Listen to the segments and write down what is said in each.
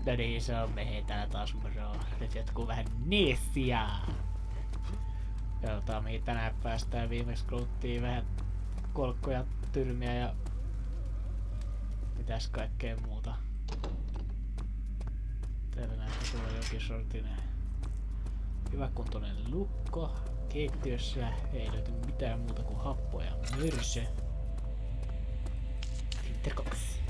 No niin, se on Mehei täällä taas moro. Nyt jatkuu vähän neesiaa. Katsotaan mihin tänään päästään. Viimeksi kuluttiin vähän kolkkoja, tyrmiä ja mitäs kaikkea muuta. Täällä näyttää tuolla jokin sortinen hyväkuntoinen lukko. Keittiössä ei löyty mitään muuta kuin happoa ja morso. Sitten 2.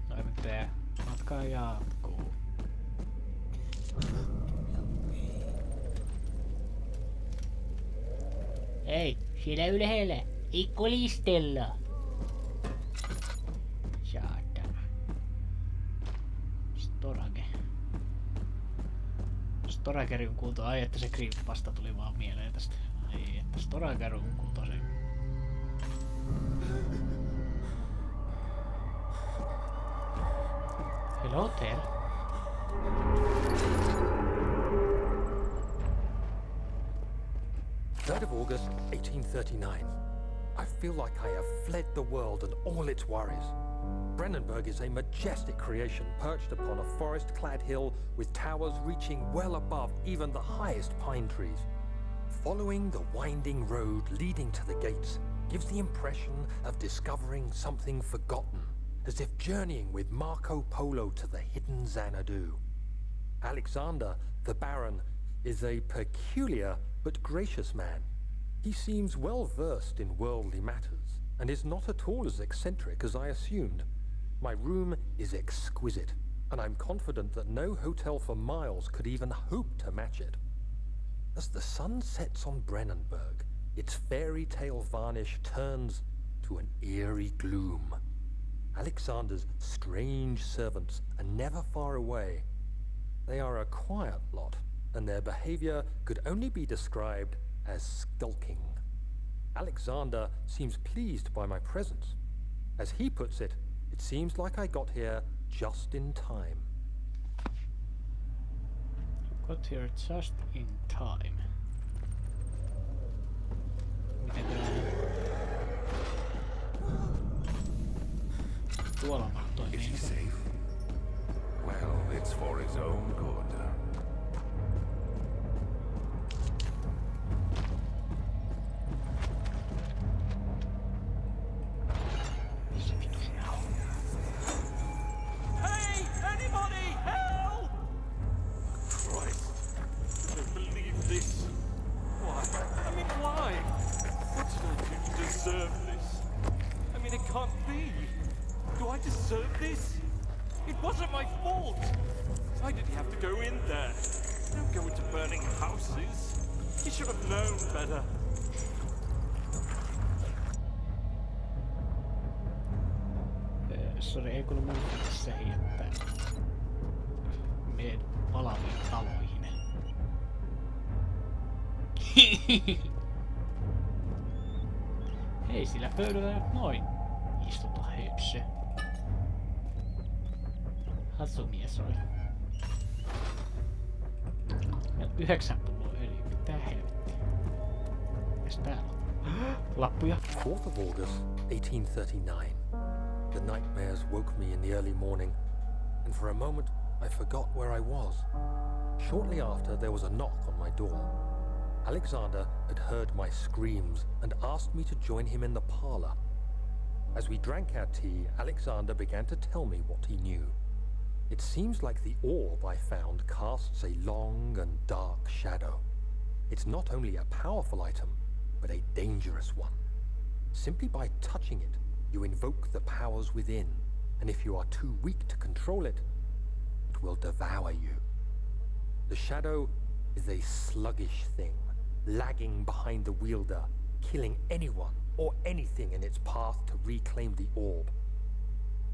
No mitä matka jatkuu. Hei, siellä ylhäällä! Ikkulistella! Saatana. Storage. Storagerin kuultu. Ai että se creepypasta tuli vaan mieleen tästä. Ai että Storagerin kuultu se. Hello there. 3rd of August, 1839. I feel like I have fled the world and all its worries. Brennenburg is a majestic creation perched upon a forest-clad hill with towers reaching well above even the highest pine trees. Following the winding road leading to the gates gives the impression of discovering something forgotten, as if journeying with Marco Polo to the hidden Xanadu. Alexander, the Baron, is a peculiar but gracious man. He seems well versed in worldly matters, and is not at all as eccentric as I assumed. My room is exquisite, and I'm confident that no hotel for miles could even hope to match it. As the sun sets on Brennenburg, its fairy tale varnish turns to an eerie gloom. Alexander's strange servants are never far away. They are a quiet lot, and their behavior could only be described as skulking. Alexander seems pleased by my presence. As he puts it, it seems like I got here just in time. Got here just in time. Miten tuolla mahtoi Is he niin? safe? Well, it's for his own good. Hey! Anybody! Help! Christ! I don't believe this. Why? I mean, why? What did I do to deserve this? I mean, it can't be. Do I deserve this? It wasn't my fault. Why did he have to go in there? Don't go into burning houses. He should have known better. Sori, ei kuulu muistaa se, että menen palaviin taloihin. Hei, sillä pöydällä nyt noin istuta höpsö. Hatsumies oli. Meillä on 9 pulloa öljyä. Mitä helvettiä? Mitäs täällä on? Lappuja. 4th of August, 1839. The nightmares woke me in the early morning, and for a moment I forgot where I was. Shortly after, there was a knock on my door. Alexander had heard my screams and asked me to join him in the parlor. As we drank our tea, Alexander began to tell me what he knew. It seems like the orb I found casts a long and dark shadow. It's not only a powerful item, but a dangerous one. Simply by touching it, you invoke the powers within, and if you are too weak to control it, it will devour you. The shadow is a sluggish thing, lagging behind the wielder, killing anyone or anything in its path to reclaim the orb.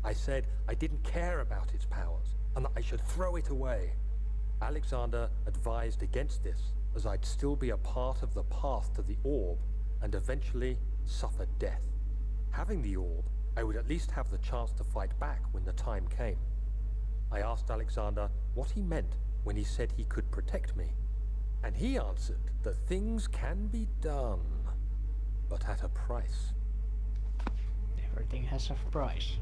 I said I didn't care about its powers, and that I should throw it away. Alexander advised against this, as I'd still be a part of the path to the orb, and eventually suffer death. Having the orb, I would at least have the chance to fight back when the time came. I asked Alexander what he meant when he said he could protect me, and he answered that things can be done, but at a price. Everything has a price.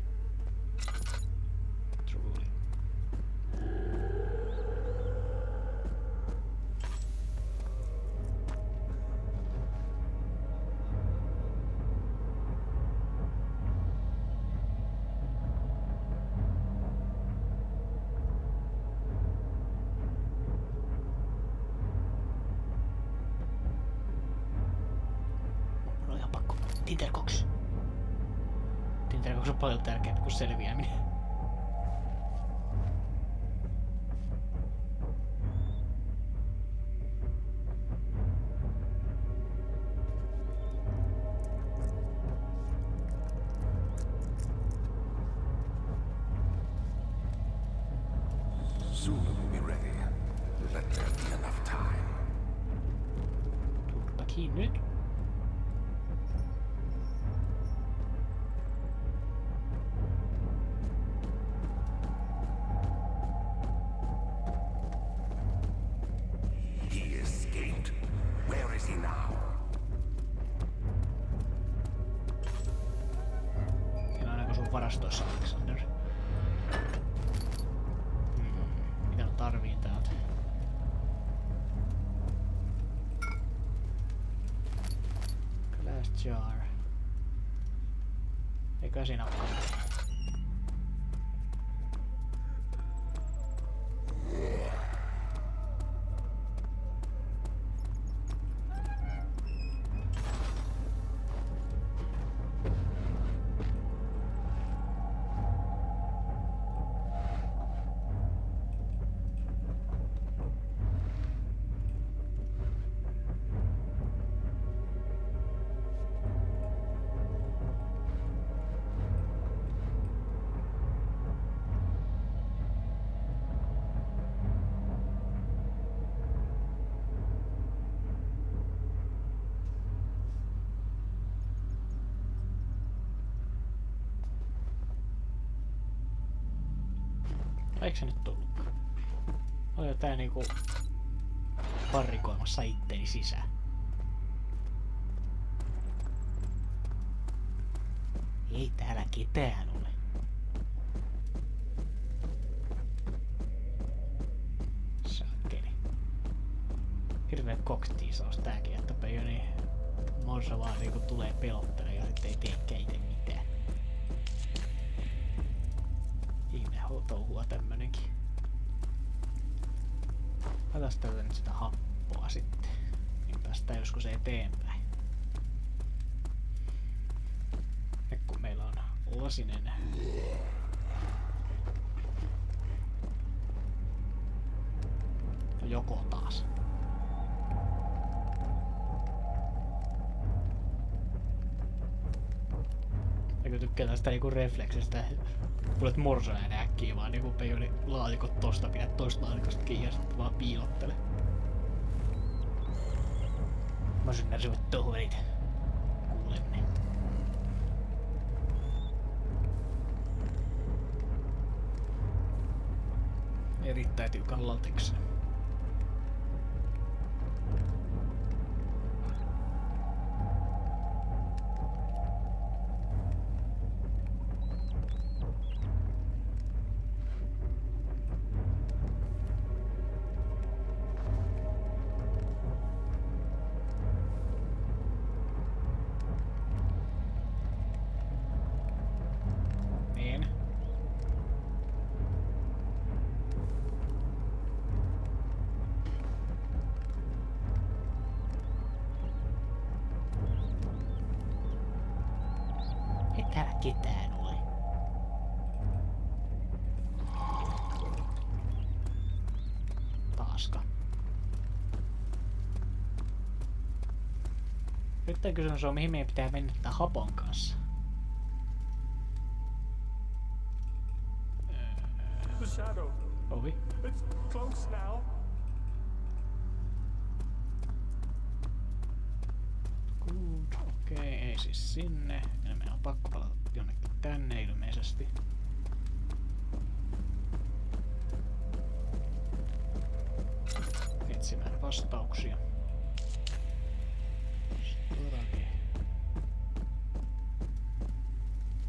Truly. Tintercox. Tintercox on paljon tärkeämpi kuin selviäminen. Soon we'll be ready. Let there be enough time. Turtakin nyt. He escaped. Where is he now? Siinä on aika sun varastoissa, Alexander. Mitä mä tarviin täältä? Glass jar. Eikä siinä olekaan. Eikö se nyt tullutkaan? Oli tää niinku parrikoimassa itteni sisään. Ei täällä ketään ole. Sakkeli. Hirveä koktiisaus tääkin, että Pejoni morso vaan niinku tulee pelottelemaan ja sit ei teekään ite mitään. Touhua tämmönenkin. Laitaas täältä nyt sitä happoa sitten. Niin päästään joskus eteenpäin. Ja kun meillä on lasinen. Joko taas. Eikö tykkää tästä niinku refleksistä? Kuulet morso äänen äkkiä vaan niinku Pejoni laatikot tosta, pidät tosta laatikosta kiinni ja sit vaan piilottele. Mä synnärsivat tohon niitä. Kuulen ne. Erittäin tiukan lateksen. Täällä ketään ole. Taaska. Nyt tää kysymys on, mihin meidän pitää mennä tän hapon kanssa. The shadow. Ovi. It's close now. Good. Okei, ei siis sinne. Ja meidän on pakko palata jonnekin tänne ilmeisesti. Etsimään vastauksia. Storage.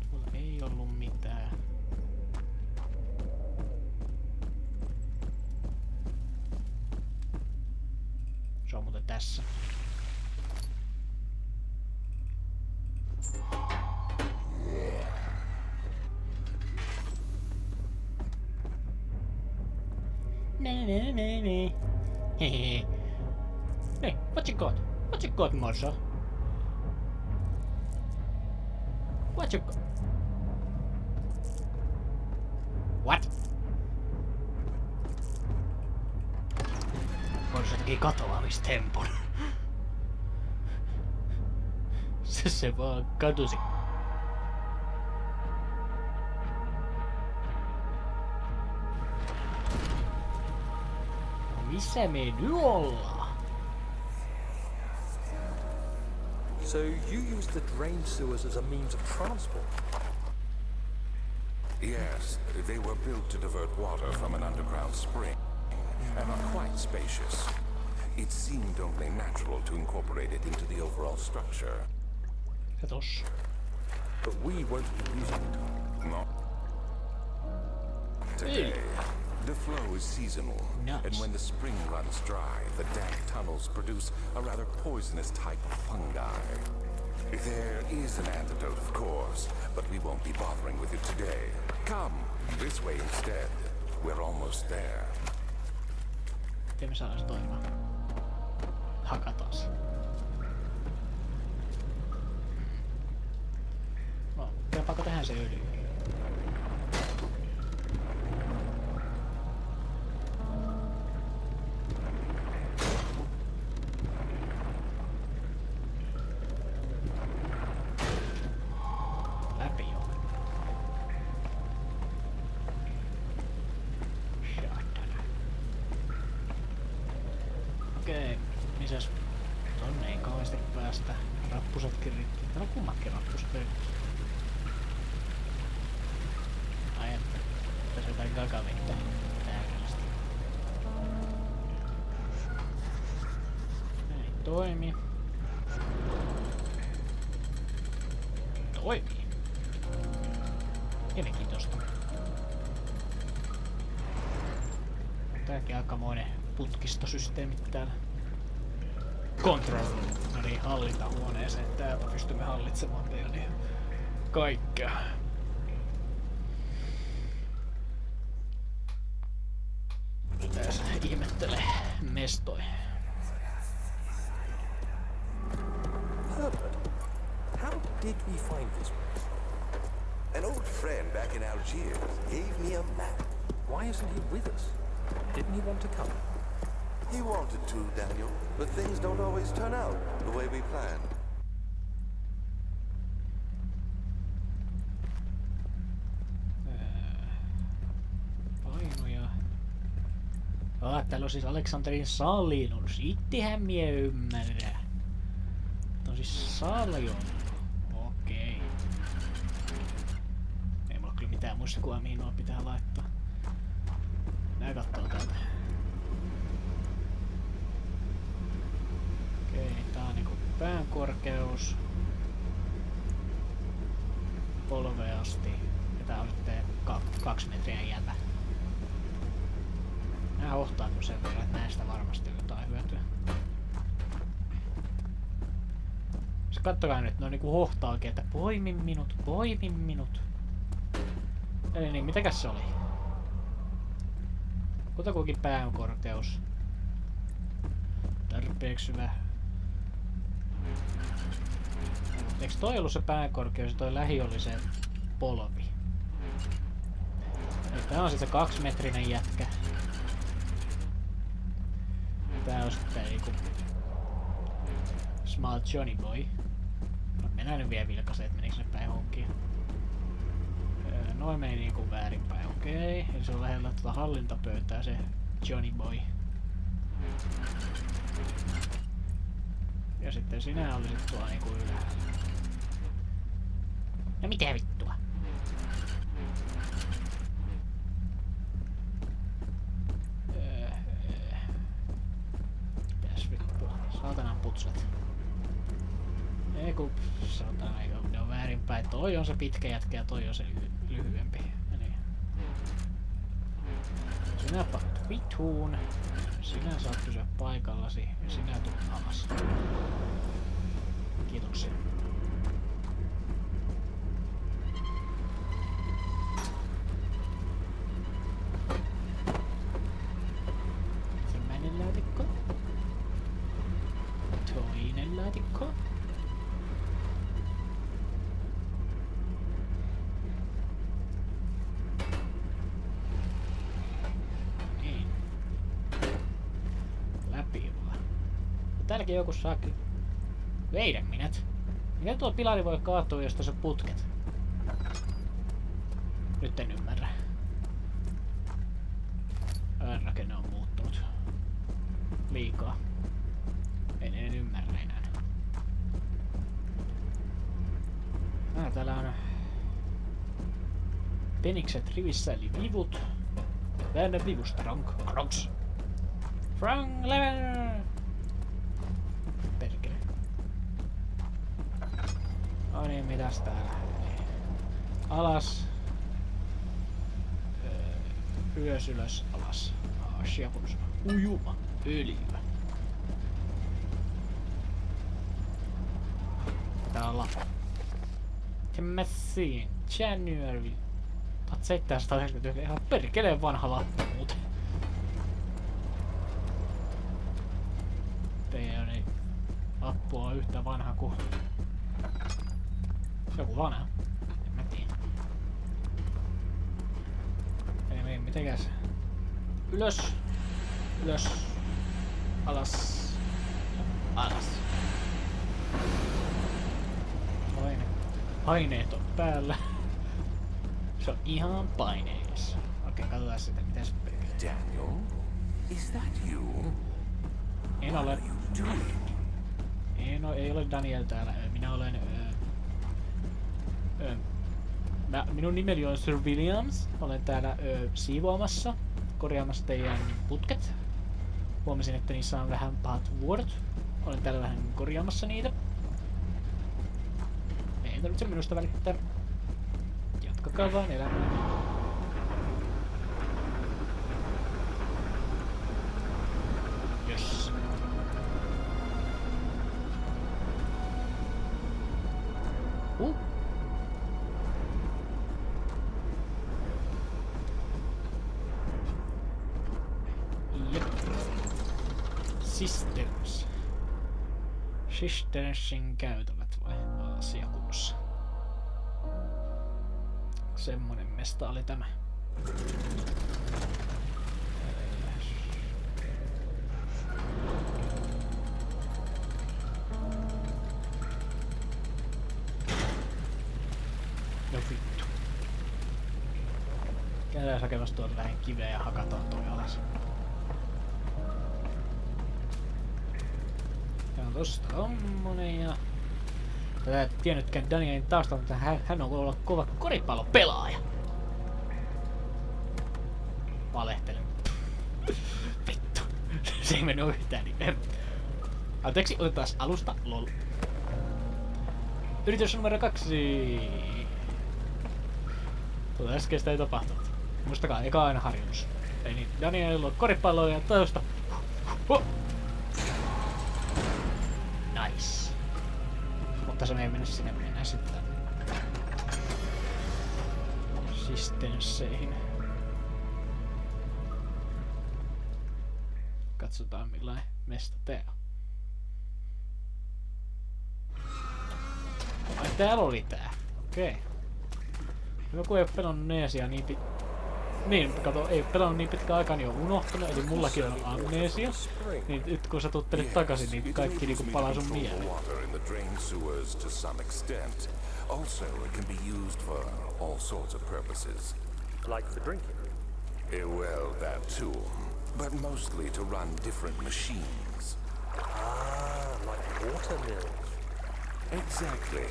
Tuolla ei ollut mitään. Se on muuten tässä. Nee. Hehehe. Hey, what you got? What you got, morso? What you... What? Morso teki katoamistempun. Se vaan katosi. Missä me nyt ollaan? So you use the drain sewers as a means of transport? Yes, they were built to divert water from an underground spring, and are quite spacious. It seemed only natural to incorporate it into the overall structure. Ja tossa. But we won't be using it. No. Today, the flow is seasonal, Nuts. and when the spring runs dry, the damp tunnels produce a rather poisonous type of fungi. There is an antidote, of course, but we won't be bothering with it today. Come, this way instead. We're almost there. Miten me saadaan se toimimaan? Hakataan se. No, kelpaako tähän se öljy? Läpi joo. Okei, missäs? Tonne ei kauheasti päästä. Rappusatkin rikki. Täällä on kummatkin rappusat rikki. Ai että. Tässä jotain gagavettä. Täydellisesti. Ei toimi. Toimii. Mielenkiintoista. Tääkin aikamoinen putkistosysteemi täällä. Control. No niin, hallintahuoneeseen. Täältä pystymme hallitsemaan meidän kaikkea. Tässä ihmettelee mestoi. Herbert, how did we find this place? An old friend back in Algiers gave me a map. Why isn't he with us? Didn't he want to come? He wanted to, Daniel, but things don't always turn out the way we planned. Painoja. Täällä on siis Aleksanterin salinus. Ittehän mie ymmärrä. Tää on siis saljon. Okei. Ei mulla kyllä mitään muistikuvaa mihin nuo pitää laittaa. Nää kattoo täältä. Okei, tää on niinku pään korkeus. Polveen asti. Ja tää on sitten 2 metriä jävä. Nää hohtaa kyllä sen verran, että näistä varmasti on jotain hyötyä. Se kattokaa nyt, ne on niinku hohtaakin, että poimin minut, poimin minut. Eli niin, mitäkäs se oli? Kutakuinkin pään korkeus. Tarpeeksi hyvä. Eiks toi ollut se pääkorkeus ja toi lähi oli se polvi? Eli tää on sit se 2-metrinen jätkä. Tää on sitten niinku Small Johnny Boy. Mennään nyt vielä vilkaisee, et menikö ne päin honkiin. Noin meni niinku väärinpäin, okei. Eli se on lähellä tuota hallintapöytää se Johnny Boy. Ja sitten sinä olisit tuolla niinku ylhäällä. No mitä vittua? Mitäs vittua? Saatanan putsat. Ei kun saatana, ne on väärinpäin. Toi on se pitkä jätkä ja toi on se lyhyempi. Ja niin. Sinä panet vituun. Sinä saat pysyä paikallasi ja sinä tulet alas. Kiitoksia. Ensimmäinen laatikko. Toinen laatikko. Täälläkin joku saa kyllä... Wait a minute. Miten tuo pilari voi kaatua, jos tässä on putket? Nyt en ymmärrä. Rakenne on muuttunut. Liikaa. En ymmärrä enää. Täällä on... Penikset rivissä eli vivut. Väännä vivusta, Ronks. Frank level! Perkele. No niin, mitäs täällä? Alas. Ylös, alas. Asiakus. Ujuma. Öljyä. Tää on lappu. Messiin. January. 1791. Ihan perkeleen vanha lappu muuten. Teidän lappu on yhtä vanha kuin... Joku vanha. En mä tiedä. Ei mitenkään. Ylös. Alas. Paineet on päällä. Se on ihan paineissa. Okei, katsotaan sitä, miten se perkele. Daniel, is that you? En ole. Ei ole Daniel täällä. Minä olen... minun nimeni on Sir Williams. Olen täällä siivoamassa, korjaamassa teidän putket. Huomasin, että niissä on vähän pahat vuodot. Olen täällä vähän korjaamassa niitä. Ei tarvitse minusta välittää. Jatkakaa vaan elämää. Yes. Jep. Sistersin käytävät vai asiakunnassa? Semmonen mesta oli tämä. No vittu. Käydään hakemassa tuolta vähän kiveä ja hakataan toi alas. Ja tosta tommonen ja... Tätä et tiennytkään Danielin taustalta, mutta hän on ollut kova koripallopelaaja. Valehtelen. Vittu. Se ei mennyt yhtään niin. Anteeksi, otetaan alusta. Lol. Yritys numero 2. Tuota äskeistä ei tapahtunut. Muistakaa, eka aina harjoitus. Ei niin, Danielilla on koripalloa ja toista. Nice. Mutta se ei mennä sinne, mennään sitten sistensseihin. Katsotaan millainen mesta tää on. Ai täällä oli tää. Okei. Joku ei oo pelannut neesiaa niin kato, ei oo pelannut niin pitkään aikaa, niin on unohtunut, eli mullakin on amnesia. Niin nyt kun sä tuttelit takaisin, niin kaikki niinku palaa sun mieleen. Also, it can be used for all sorts of purposes. Like for drinking? Well, that too. But mostly to run different machines. Ah, like water mills. Exactly.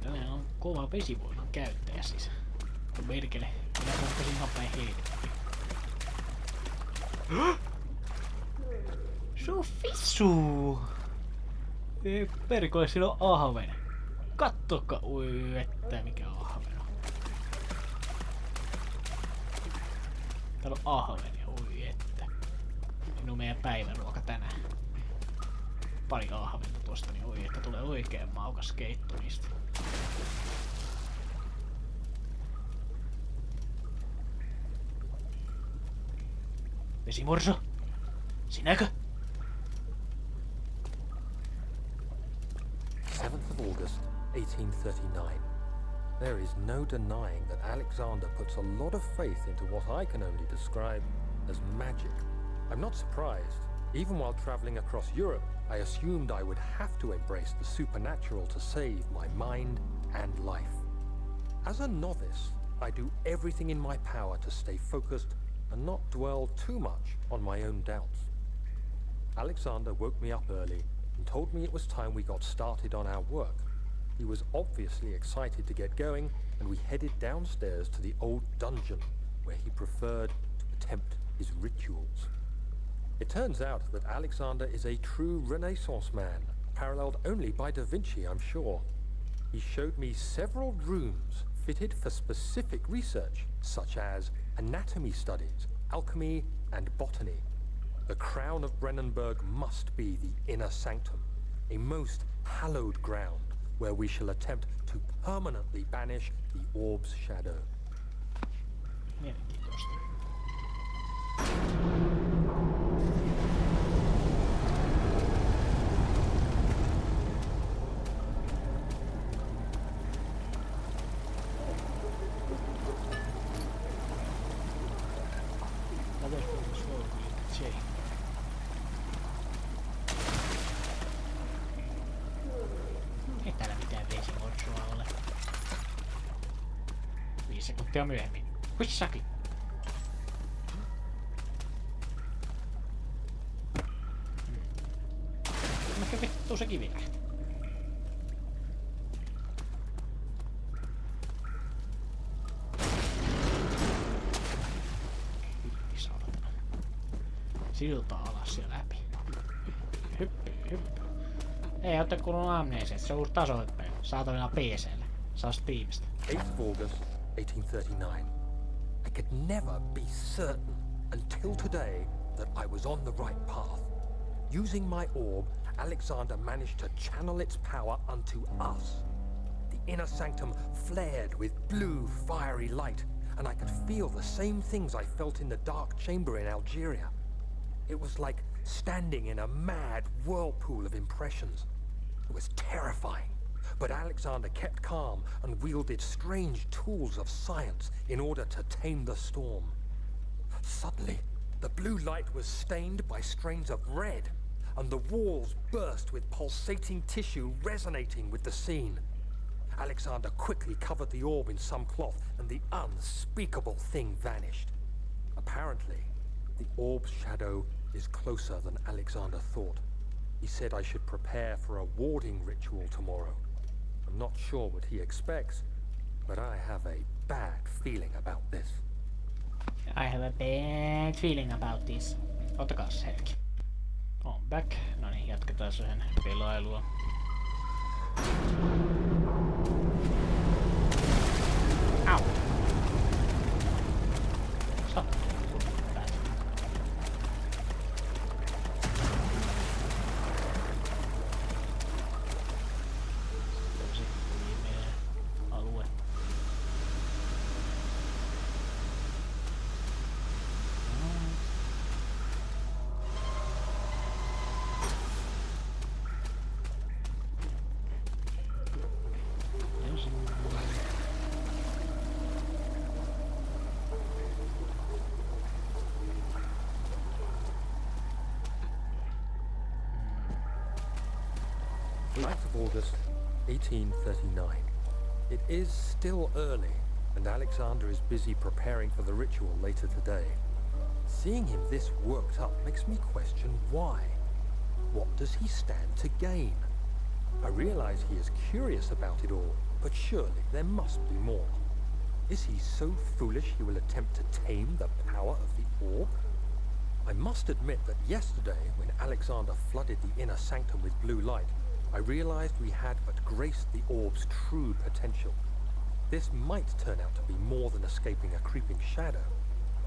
Tämä on kova vesivoiman käyttäjä siis. Merkele, minä kohtasin ihan päin helvettiin. Sufisu! Ei perkele, siinä on ahven. Kattokaa, oi että mikä ahven on. Täällä on ahven, oi että. Minun meidän päiväruoka tänään. Pari ahventa tosta, niin oi että tulee oikein maukas keitto niistä. Vesimorso? Sinäkö? 7th of August, 1839. There is no denying that Alexander puts a lot of faith into what I can only describe as magic. I'm not surprised. Even while traveling across Europe, I assumed I would have to embrace the supernatural to save my mind and life. As a novice, I do everything in my power to stay focused and not dwell too much on my own doubts. Alexander woke me up early and told me it was time we got started on our work. He was obviously excited to get going, and we headed downstairs to the old dungeon, where he preferred to attempt his rituals. It turns out that Alexander is a true Renaissance man, paralleled only by Da Vinci, I'm sure. He showed me several rooms fitted for specific research, such as anatomy studies, alchemy, and botany. The crown of Brennenburg must be the inner sanctum, a most hallowed ground where we shall attempt to permanently banish the orb's shadow. Mielenkiintoista. Ei täällä mitään vesimorsoa ole. 5 sekuntia myöhemmin. Huissaki! Mikä vittu se kivi lähti? Saatana. Silta alas ja läpi. Hyppy, hyppy. Ei ootte kuulunut Amnesia, se on uusi tasohyppely. Saatavilla PC:llä. Saa Steamista. 8th August, 1839. I could never be certain until today that I was on the right path. Using my orb, Alexander managed to channel its power unto us. The inner sanctum flared with blue, fiery light, and I could feel the same things I felt in the dark chamber in Algeria. It was like standing in a mad whirlpool of impressions. It was terrifying, but Alexander kept calm and wielded strange tools of science in order to tame the storm. Suddenly, the blue light was stained by strains of red, and the walls burst with pulsating tissue resonating with the scene. Alexander quickly covered the orb in some cloth, and the unspeakable thing vanished. Apparently, the orb's shadow is closer than Alexander thought. He said I should prepare for a warding ritual tomorrow. I'm not sure what he expects, but I have a bad feeling about this. I have a bad feeling about this. Ottakaas hetki. On back. No niin, jatketaan sen pelailua. Au! Stop. August 1839. It is still early, and Alexander is busy preparing for the ritual later today. Seeing him this worked up makes me question why. What does he stand to gain? I realize he is curious about it all, but surely there must be more. Is he so foolish he will attempt to tame the power of the orb? I must admit that yesterday, when Alexander flooded the inner sanctum with blue light, I realized we had but graced the orb's true potential. This might turn out to be more than escaping a creeping shadow.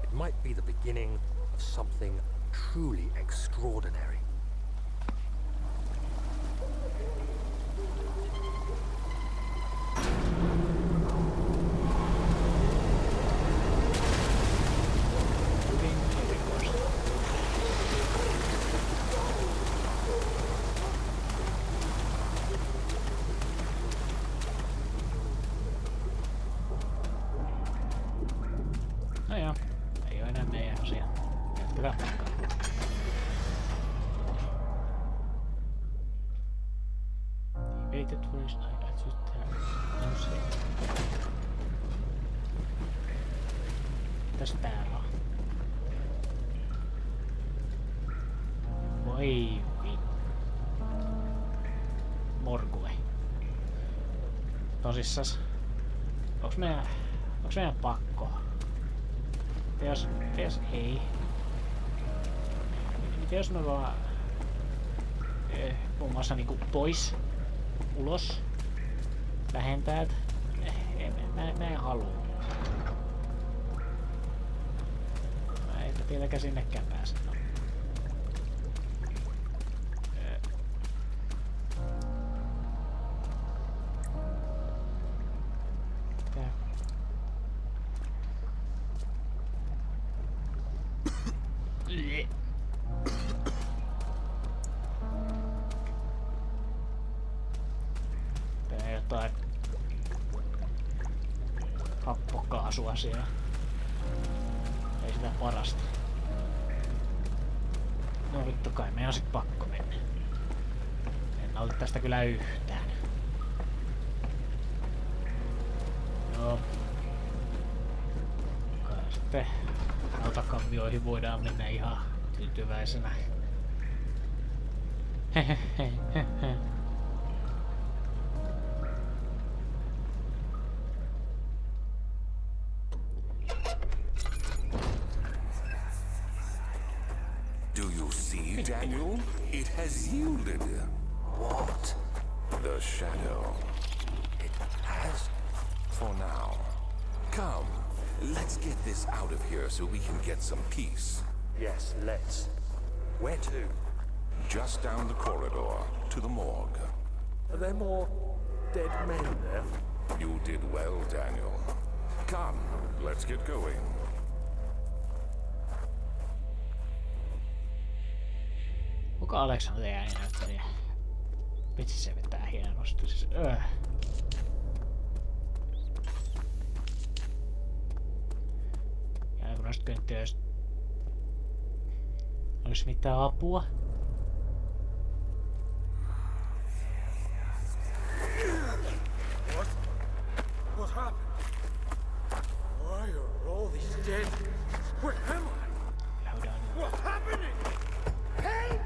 It might be the beginning of something truly extraordinary. grafiikkaa. Waited for his eye, I just no se. Mitäs täällä on? Voi vittu. Morgue. Tosissas. Onks meidän pakko? Jos ei. Mitä jos me vaan muun muassa niinku pois, ulos, vähentäät? Mä en halua. Mä en vieläkään sinnekään pääse. Tää jotain happokaasua siellä. Ei sitä parasta. No vittu kai, meidän on sit pakko mennä. En nauti tästä kyllä yhtään. No. Kai sitten rautakammioihin voidaan mennä ihan tyytyväisenä. Do you see, Daniel? It has yielded. What? The shadow. It has? For now. Come, let's get this out of here so we can get some peace. Yes, let's. Where to? Just down the corridor to the morgue. Are there more dead men there? You did well, Daniel. Come, let's get going. Kuka Aleksanterin ääninäyttelijä? Vitsi se vetää hienosti. Siis, Ja kun noista könttöistä olisi mitään apua. What happened? Why are all these dead? Where am I? What's happening? Help!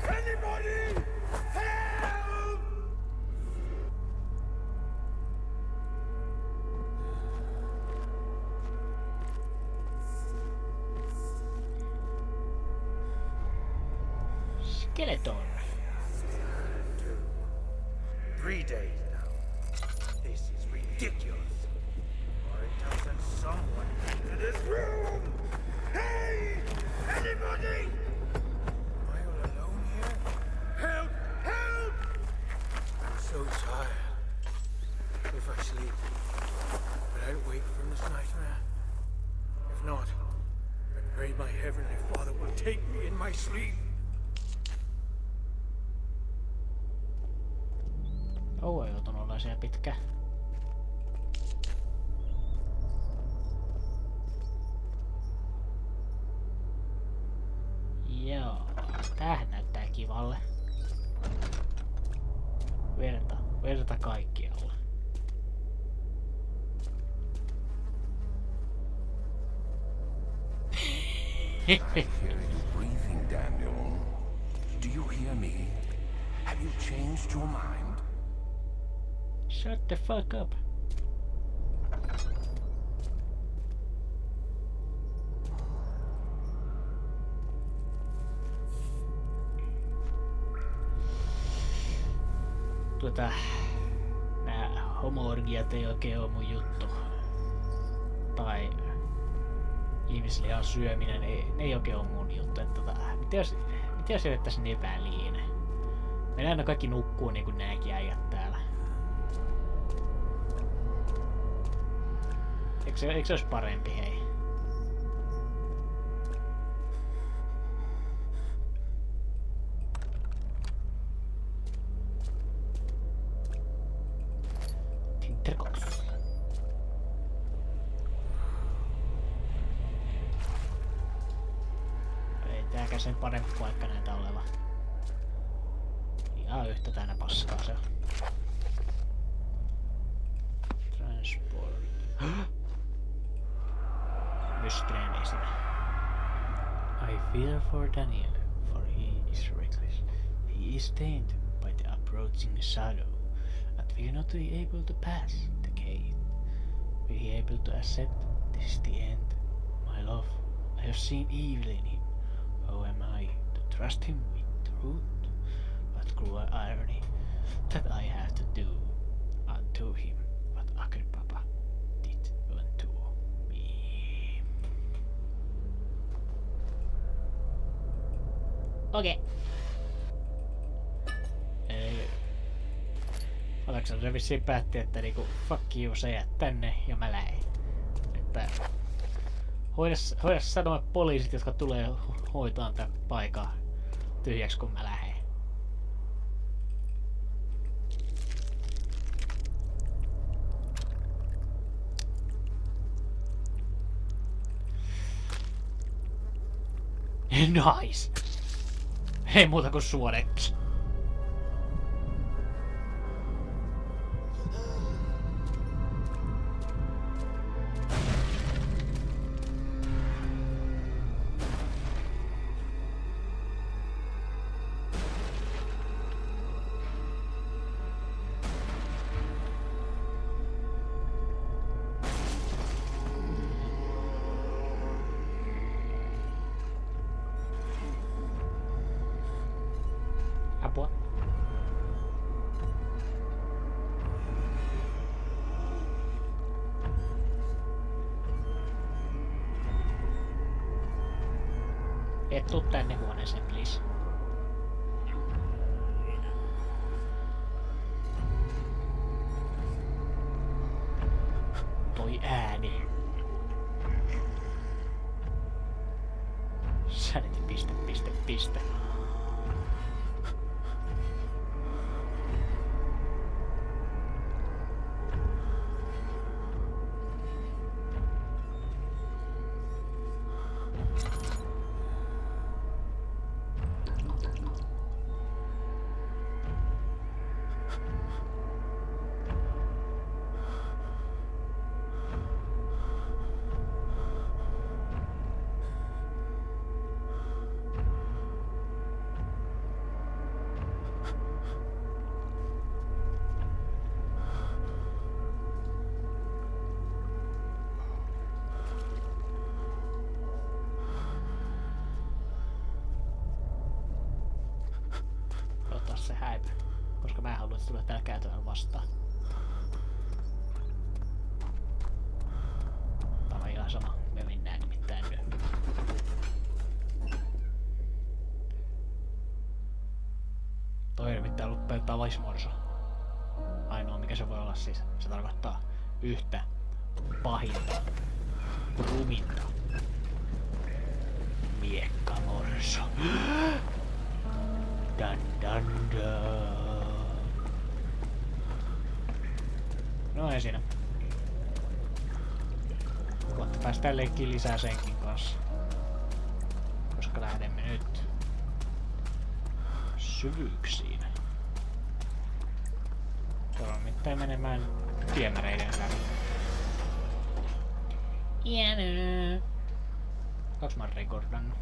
Anybody! Help! Skeleton. 3 days now. This is ridiculous. Why doesn't someone into this room? Hey! Anybody? Am I all alone here? Help! Help! I'm so tired. If I sleep, will I wake from this nightmare? If not, I pray my Heavenly Father will take me in my sleep. Kauan joutunut olla siellä pitkä. Joo, tämähän näyttää kivalle. Verta kaikkialla. I hear you breathing, Daniel. Do you hear me? Have you changed your mind? Shut the fuck up. Nää homo-orgiat ei oikein oo mun juttu. Tai ihmislihan syöminen ei oikein oo mun juttu. Mitä jos jätettäis ne väliin? Meillä aina kaikki nukkuu niinku nääkin äijät täällä. Eikö se ois parempi, hei? Tinterkoks. sen parempi paikka näitä oleva. Ihan yhtä täynnä paskaa se on. Transport. Mystinen esine. I fear for Daniel, for he is reckless. He is tainted by the approaching shadow, and will not be able to pass the gate. Will he able to accept this the end? My love, I have seen evil in him. How am I to trust him with truth? What cruel irony that I have to do unto him what Agrippa did unto me. Okei. Alexander vissiin päätti, että niinku fuck you, sä jäät tänne ja mä lähen. Että hoida sanoa poliisit, jotka tulee hoitaan tän paikan tyhjäksi kun mä lähen. Nice! Ei muuta kuin suoneksi. Apua. Et tuu tänne huoneeseen, please. Toi ääni. Sanity, piste. Se häipy, koska mä en halua, että tulee täällä käytävällä vastaan. Tämä on ihan sama, me mennään nimittäin nyt. Toi ei nimittäin ollut pelkkää vaismorso. Ainoa mikä se voi olla siis, se tarkoittaa yhtä pahinta, ruminta. Miekka morso. Dun. No ei siinä. Kohta päästään leikkiin lisää senkin kanssa. Koska lähdemme nyt syvyyksiin. Tuolla on nimittäin menemään viemäreiden läpi. Hienoa. 2 mä oon rekordannut.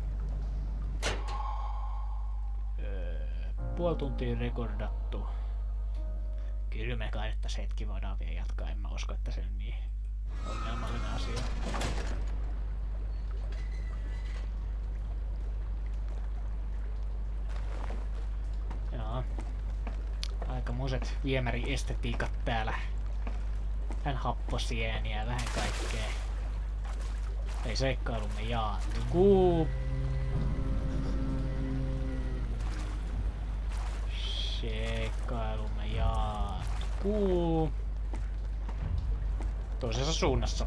Puoli tuntia rekordattu. Kyllä me kaidettais hetki voidaan vielä jatkaa. En mä usko, että se on niin ongelmallinen asia. Joo. Aikamoiset viemäriestetiikat täällä. Vähän happosieniä, vähän kaikkea. Ei seikkailumme jaattuu. Seikkailumme jatkuu. Toisessa suunnassa.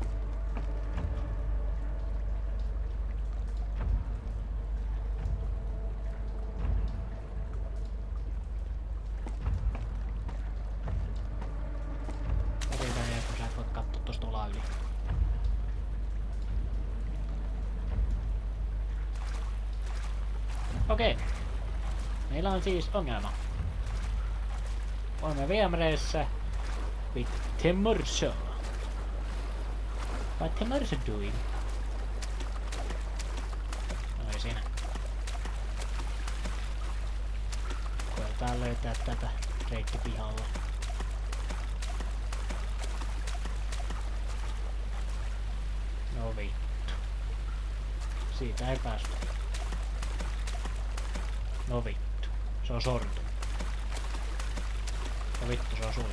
Otetaan vielä, kun sä et voi katsoa tosta olalli. Okei. Meillä on siis ongelma. Olemme viemäreissä with the morso. What the morso doing? No ei siinä. Koetaan löytää tätä reittipihalla. No vittu. Siitä ei päästä. No vittu. Se on sortunut. No vittu, se on sulta.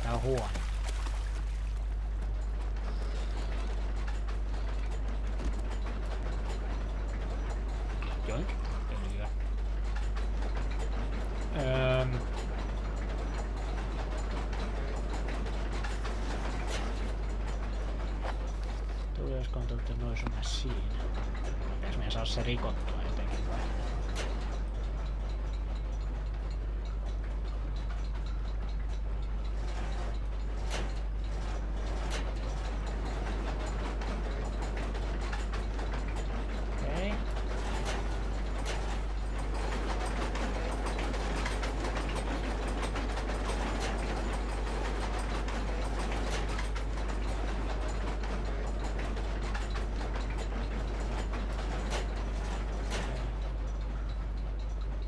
Tää on huono. Joink. Öljyä. Tuli jos kontrolli nois on siinä. Pitäis meidän saa se rikottua jotenkin vai? Okei.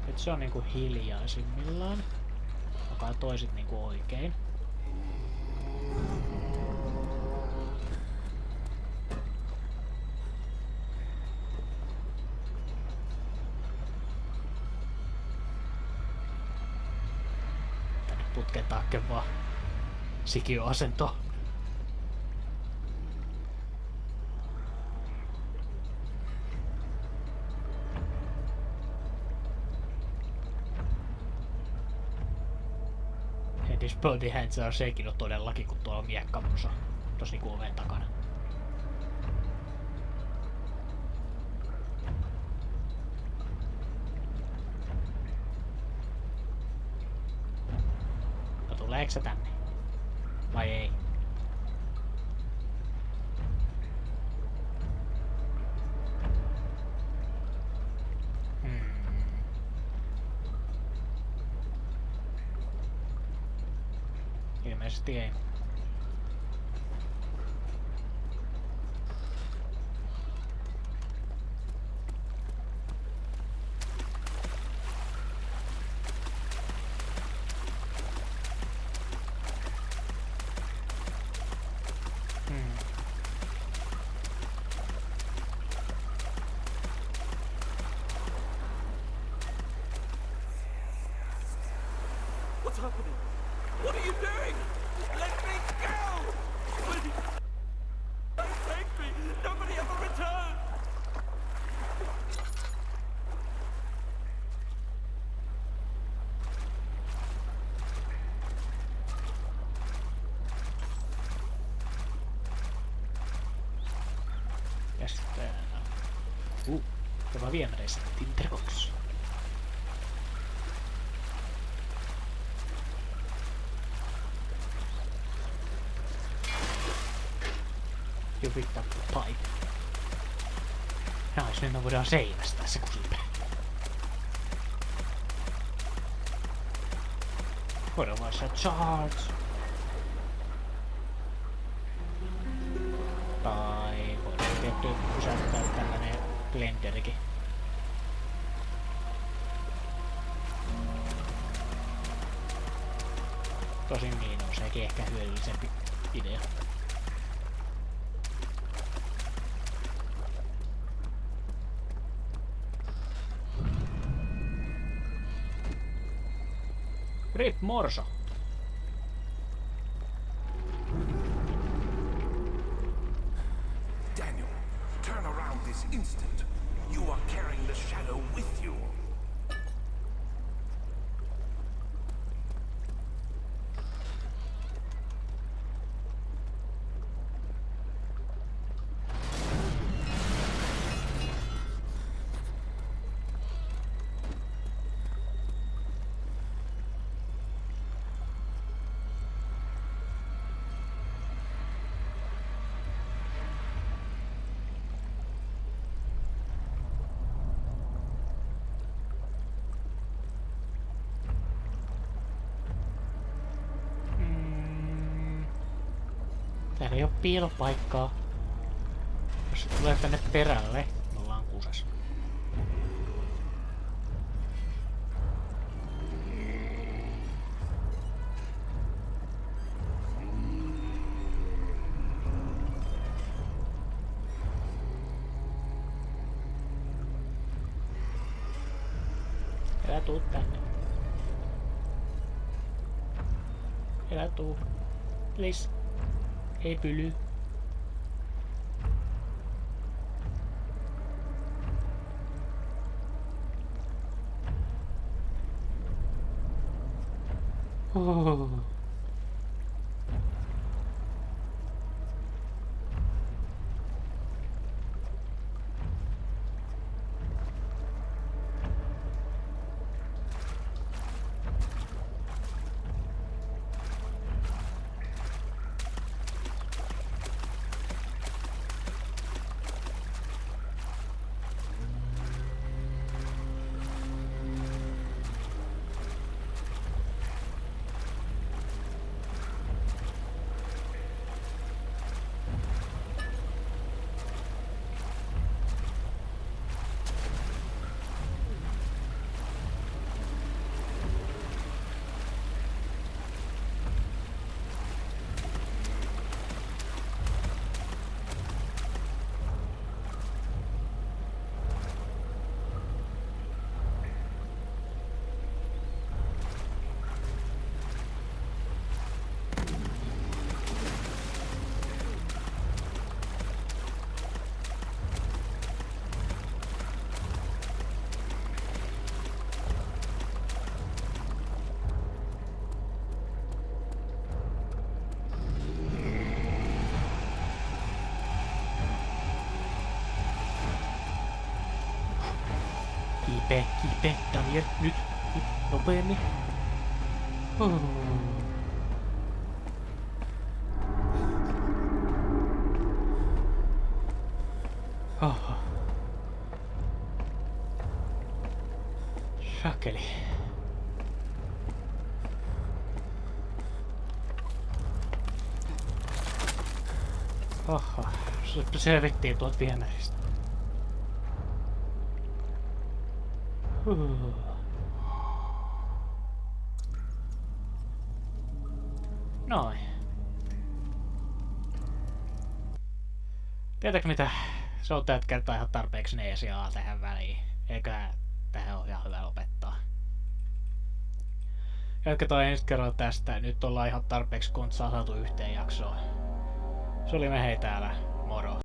Nyt se on niinku hiljaisimmillaan. Joka toisit niinku oikein. Tänne putken taakke vaan sikiöasento. Displodi hands on sekin on todellakin, kun tuolla on Miekka morso tossa niinku oven takana. No tuleeko se tänne? Vai ei? Ilmeisesti ei. What's happening? What are you doing? Let me go! Please! Don't take me! Nobody ever returns! Ja sitten... Tämä viemäreissä Tinterbox. You picked up the pipe. Nice, nyt me voidaan seinästää se kusipää. Voidaan vaan se charge. Tai voidaan tietty pysäyttää tällainen blenderikin. Tosin niin on sekin ehkä hyödyllisempi idea. Rip morso. Daniel, turn around this instant. You are carrying the shadow with you. Täällä ei oo piilopaikkaa. Jos se tulee tänne perälle, me ollaan kusas. Älä tuu tänne. Älä tuu. Please. Ei pyly. Oh. Kiipe, Daniel, nyt, nopeammin. Oh. Oho. Shakeli. Oho, se selvittiin tuolta viemäristä. Noin. Tiedätkö mitä? Se on tällä kertaa ihan tarpeeksi neesiaa tähän väliin. Eikä tähän ole ihan hyvä lopettaa. Jatketaan ensi kerralla tästä. Nyt ollaan ihan tarpeeksi kontsaa saatu yhteen jaksoon. Se oli Mehei täällä. Moro.